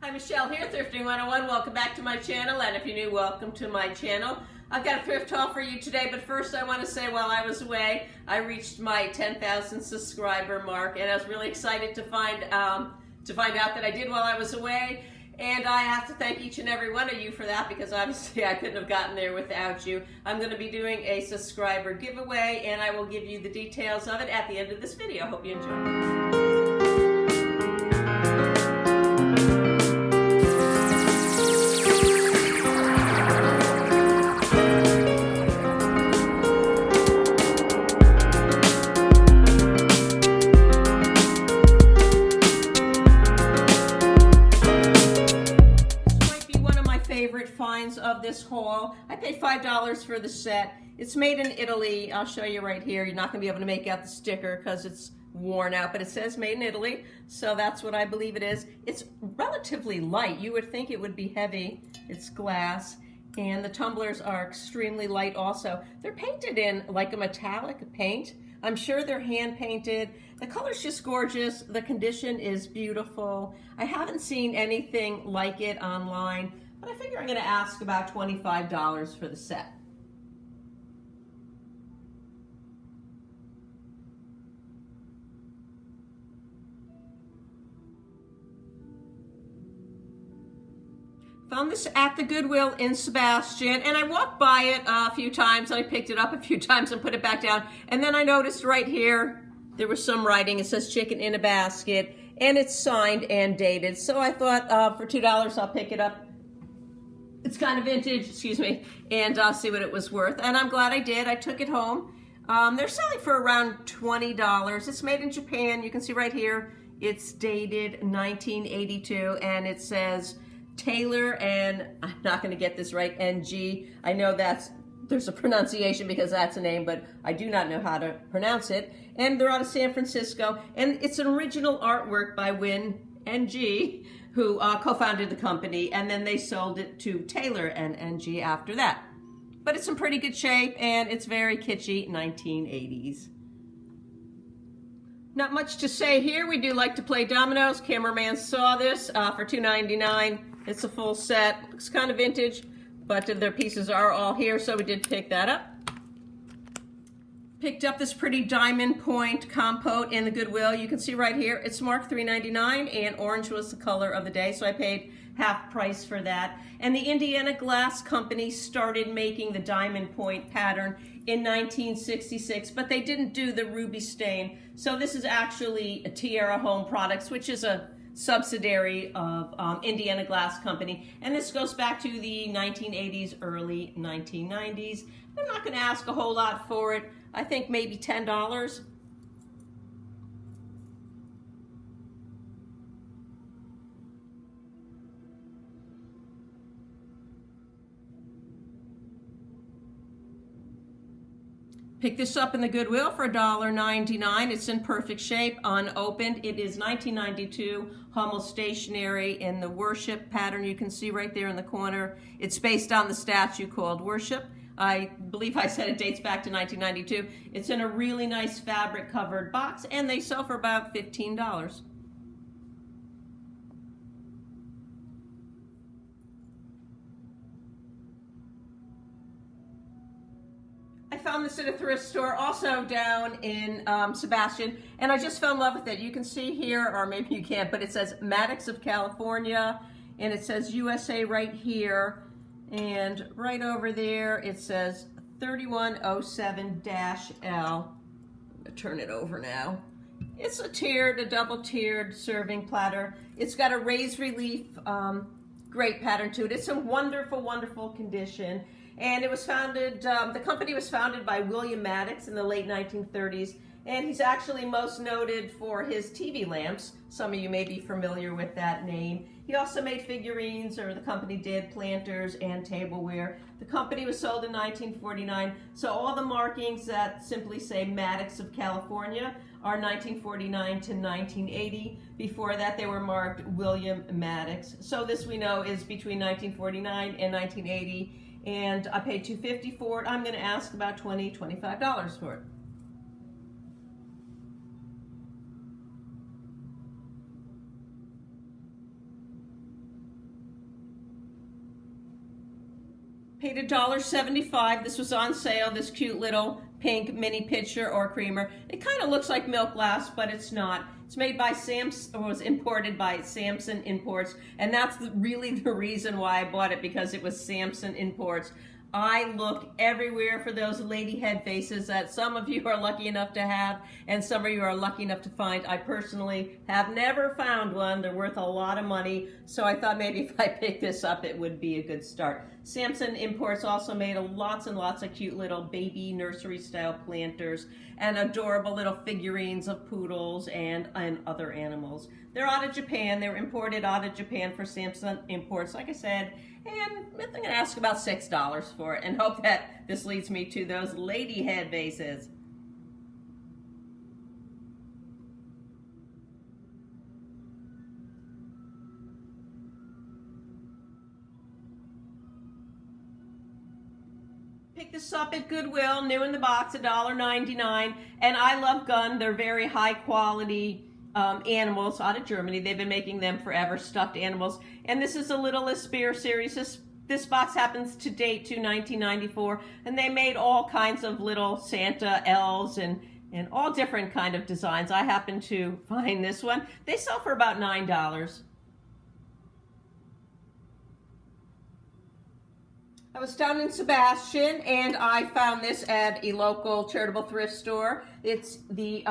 Hi, Michelle here, Thrifting 101. Welcome back to my channel, and if you're new, welcome to my channel. I've got a thrift haul for you today, but first I want to say while I was away, I reached my 10,000 subscriber mark, and I was really excited to find out that I did while I was away. And I have to thank each and every one of you for that, because obviously I couldn't have gotten there without you. I'm going to be doing a subscriber giveaway, and I will give you the details of it at the end of this video. Hope you enjoy. Finds of this haul. I paid $5 for the set. It's made in Italy. I'll show you right here. You're not going to be able to make out the sticker because it's worn out, but it says made in Italy, so that's what I believe it is. It's relatively light. You would think it would be heavy. It's glass, and the tumblers are extremely light also. They're painted in like a metallic paint. I'm sure they're hand painted. The color's just gorgeous. The condition is beautiful. I haven't seen anything like it online, but I figure I'm going to ask about $25 for the set. Found this at the Goodwill in Sebastian, and I walked by it a few times, and I picked it up a few times and put it back down, and then I noticed right here there was some writing. It says chicken in a basket, and it's signed and dated, so I thought for $2 I'll pick it up. It's kind of vintage, excuse me, and see what it was worth. And I'm glad I did. I took it home. They're selling for around $20. It's made in Japan. You can see right here, it's dated 1982, and it says Taylor, and I'm not going to get this right, NG. I know there's a pronunciation because that's a name, but I do not know how to pronounce it. And they're out of San Francisco, and it's an original artwork by Win NG, who co-founded the company, and then they sold it to Taylor and NG after that. But it's in pretty good shape, and it's very kitschy 1980s. Not much to say here. We do like to play dominoes. Cameraman saw this for $2.99. It's a full set. Looks kind of vintage, but their pieces are all here, so we did pick that up. Picked up this pretty diamond point compote in the Goodwill. You can see right here, it's marked $3.99, and orange was the color of the day, so I paid half price for that. And the Indiana Glass Company started making the diamond point pattern in 1966, but they didn't do the ruby stain. So this is actually a Tierra Home Products, which is a subsidiary of Indiana Glass Company, and this goes back to the 1980s, early 1990s. I'm not going to ask a whole lot for it. I think maybe $10. Picked this up in the Goodwill for $1.99. It's in perfect shape, unopened. It is 1992 Hummel stationery in the worship pattern. You can see right there in the corner. It's based on the statue called Worship. I believe I said it dates back to 1992. It's in a really nice fabric covered box, and they sell for about $15. I found this at a thrift store also down in Sebastian, and I just fell in love with it. You can see here, or maybe you can't, but it says Maddox of California, and it says USA right here. And right over there, it says 3107-L. I'm gonna turn it over now. It's a double tiered serving platter. It's got a raised relief great pattern to it. It's in wonderful, wonderful condition. And it was founded, the company was founded by William Maddox in the late 1930s. And he's actually most noted for his TV lamps. Some of you may be familiar with that name. He also made figurines, or the company did, planters and tableware. The company was sold in 1949, so all the markings that simply say Maddox of California are 1949 to 1980. Before that, they were marked William Maddox. So this we know is between 1949 and 1980, and I paid $2.50 for it. I'm going to ask about $25 for it. Paid $1.75. This was on sale, this cute little pink mini pitcher or creamer. It kind of looks like milk glass, but it's not. It's made by Samson, or was imported by Samson Imports, and that's really the reason why I bought it, because it was Samson Imports. I look everywhere for those lady head faces that some of you are lucky enough to have and some of you are lucky enough to find. I personally have never found one. They're worth a lot of money, so I thought maybe if I picked this up it would be a good start. Samson Imports also made lots and lots of cute little baby nursery style planters and adorable little figurines of poodles and other animals. They're out of Japan. They were imported out of Japan for Samson Imports, like I said, and I'm going to ask about $6 for it and hope that this leads me to those lady head vases. Picked this up at Goodwill, new in the box, $1.99, and I love Gun. They're very high quality animals out of Germany. They've been making them forever, stuffed animals. And this is a little Spear series. This box happens to date to 1994, and they made all kinds of little Santa elves and all different kind of designs. I happen to find this one. They sell for about $9. I was down in Sebastian and I found this at a local charitable thrift store. It's the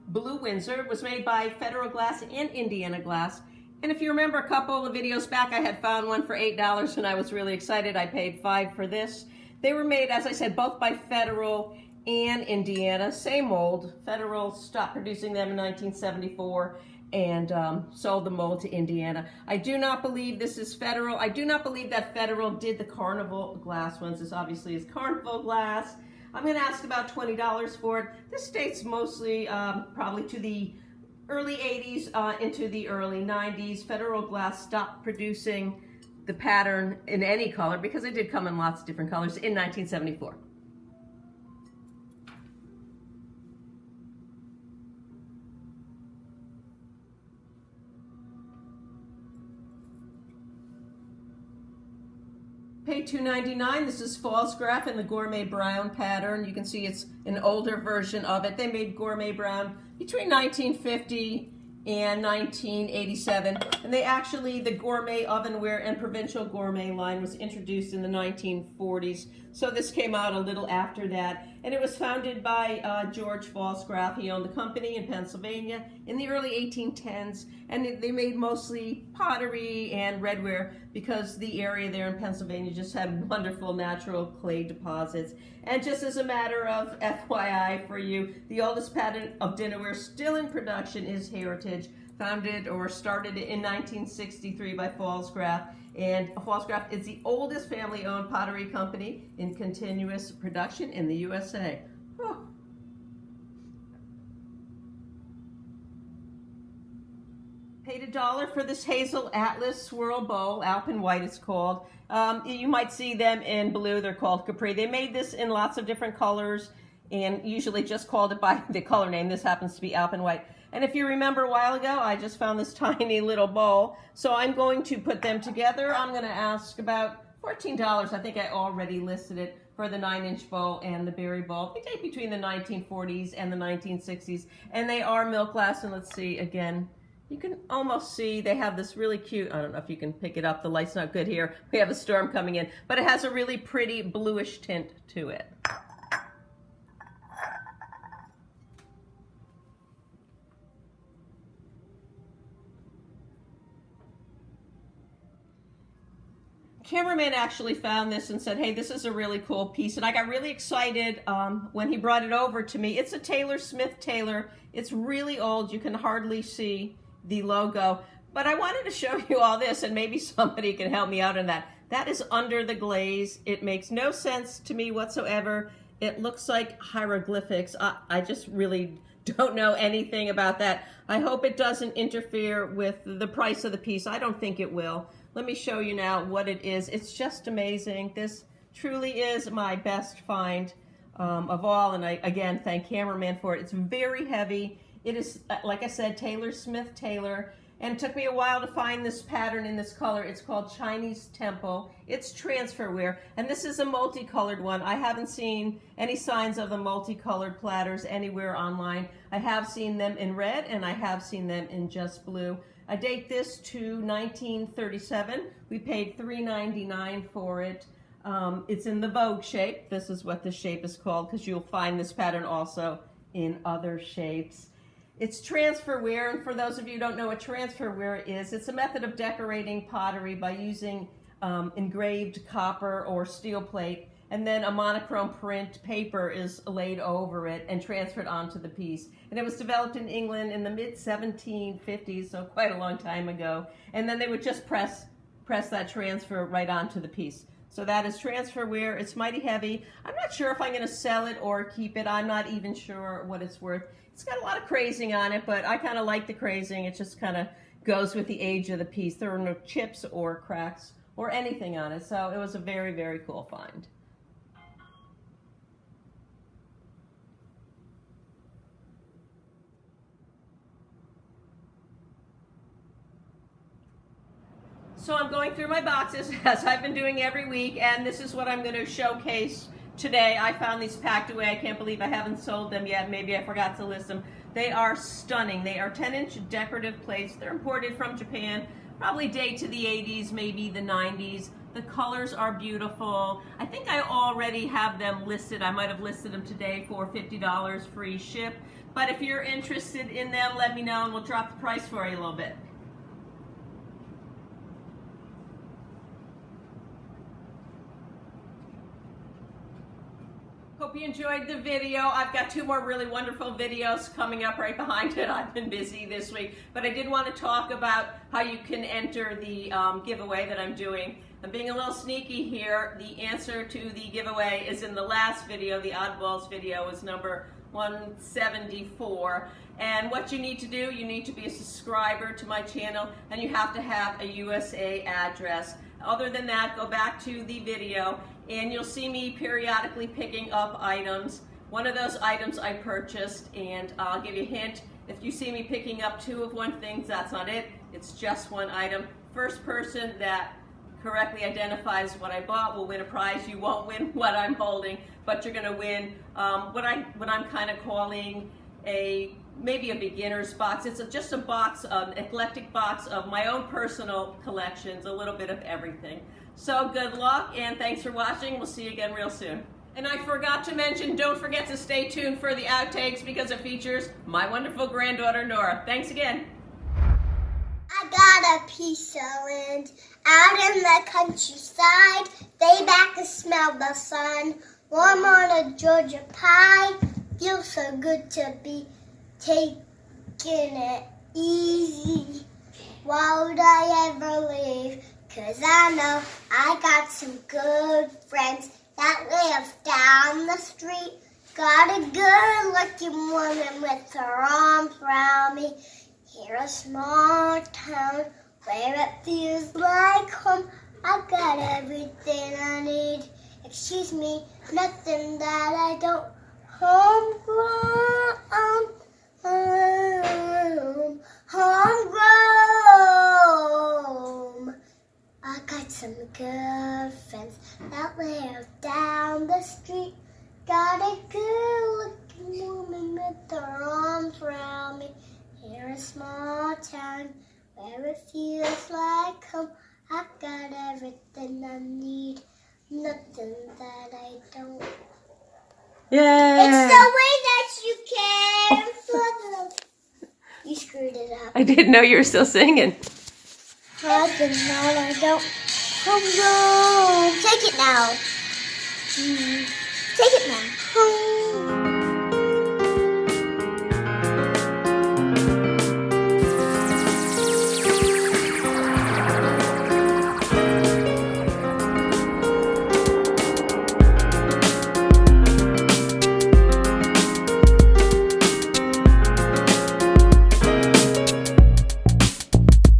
Blue Windsor. It was made by Federal Glass and Indiana Glass. And if you remember a couple of videos back, I had found one for $8 and I was really excited. I paid $5 for this. They were made, as I said, both by Federal and Indiana. Same mold. Federal stopped producing them in 1974. And sold the mold to Indiana. I do not believe this is Federal. I do not believe that Federal did the Carnival glass ones. This obviously is Carnival glass. I'm going to ask about $20 for it. This dates mostly probably to the early 80s into the early 90s. Federal Glass stopped producing the pattern in any color, because it did come in lots of different colors, in 1974. Paid $2.99. This is Pfaltzgraff in the Gourmet Brown pattern. You can see it's an older version of it. They made Gourmet Brown between 1950 and 1987. And they actually, the Gourmet Ovenware and Provincial Gourmet line was introduced in the 1940s. So this came out a little after that. And it was founded by George Pfaltzgraff. He owned the company in Pennsylvania in the early 1810s. And they made mostly pottery and redware because the area there in Pennsylvania just had wonderful natural clay deposits. And just as a matter of FYI for you, the oldest pattern of dinnerware still in production is Heritage, founded or started in 1963 by Pfaltzgraff. And Pfaltzgraff is the oldest family-owned pottery company in continuous production in the USA. Oh. Paid $1 for this Hazel Atlas swirl bowl, Alpine White it's called. You might see them in blue, they're called Capri. They made this in lots of different colors and usually just called it by the color name. This happens to be Alpine White. And if you remember a while ago, I just found this tiny little bowl. So I'm going to put them together. I'm going to ask about $14. I think I already listed it for the 9-inch bowl and the berry bowl. They date between the 1940s and the 1960s. And they are milk glass. And let's see, again, you can almost see they have this really cute, I don't know if you can pick it up. The light's not good here. We have a storm coming in. But it has a really pretty bluish tint to it. Cameraman actually found this and said, hey, this is a really cool piece. And I got really excited when he brought it over to me. It's a Taylor Smith Taylor. It's really old. You can hardly see the logo. But I wanted to show you all this, and maybe somebody can help me out on that. That is under the glaze. It makes no sense to me whatsoever. It looks like hieroglyphics. I just really don't know anything about that. I hope it doesn't interfere with the price of the piece. I don't think it will. Let me show you now what it is. It's just amazing. This truly is my best find of all, and I, again, thank Cameraman for it. It's very heavy. It is, like I said, Taylor Smith Taylor, And it took me a while to find this pattern in this color. It's called Chinese Temple. It's transferware, and this is a multicolored one. I haven't seen any signs of the multicolored platters anywhere online. I have seen them in red, and I have seen them in just blue. I date this to 1937. We paid $3.99 for it. It's in the Vogue shape. This is what the shape is called, because you'll find this pattern also in other shapes. It's transferware, and for those of you who don't know what transferware is, it's a method of decorating pottery by using engraved copper or steel plate, and then a monochrome print paper is laid over it and transferred onto the piece. And it was developed in England in the mid-1750s, so quite a long time ago. And then they would just press that transfer right onto the piece. So that is transferware. It's mighty heavy. I'm not sure if I'm going to sell it or keep it. I'm not even sure what it's worth. It's got a lot of crazing on it, but I kind of like the crazing. It just kind of goes with the age of the piece. There are no chips or cracks or anything on it, so it was a very, very cool find. So I'm going through my boxes, as I've been doing every week, and this is what I'm going to showcase today. I found these packed away. I can't believe I haven't sold them yet. Maybe I forgot to list them. They are stunning. They are 10-inch decorative plates. They're imported from Japan, probably date to the 80s, maybe the 90s. The colors are beautiful. I think I already have them listed. I might have listed them today for $50 free ship. But if you're interested in them, let me know and we'll drop the price for you a little bit. Hope you enjoyed the video. I've got 2 more really wonderful videos coming up right behind it. I've been busy this week, but I did want to talk about how you can enter the giveaway that I'm doing. I'm being a little sneaky here. The answer to the giveaway is in the last video. The Oddballs video is number 174. And what you need to do, you need to be a subscriber to my channel, and you have to have a USA address. Other than that, go back to the video and you'll see me periodically picking up items. One of those items I purchased, and I'll give you a hint. If you see me picking up 2 of one thing, that's not it. It's just one item. First person that correctly identifies what I bought will win a prize. You won't win what I'm holding, but you're gonna win what I'm kind of calling maybe a beginner's box. It's just a box, an eclectic box of my own personal collections, a little bit of everything. So good luck, and thanks for watching. We'll see you again real soon. And I forgot to mention, don't forget to stay tuned for the outtakes because it features my wonderful granddaughter, Nora. Thanks again. I got a piece of land out in the countryside. They back to smell the sun. Warm on a Georgia pie. Feels so good to be taking it easy. Why would I ever leave? 'Cause I know I got some good friends that live down the street. Got a good looking woman with her arms around me. Here a small town where it feels like home. I got everything I need. Excuse me, nothing that I don't. Homegrown, homegrown. I got some good friends that live down the street. Got a good looking woman with her arms around me. Here a small town where it feels like home. I got everything I need, nothing that I don't. Yay! It's the way that you can. You screwed it up. I didn't know you were still singing. Nothing that I don't. Home. Take it now. Take it now. Home.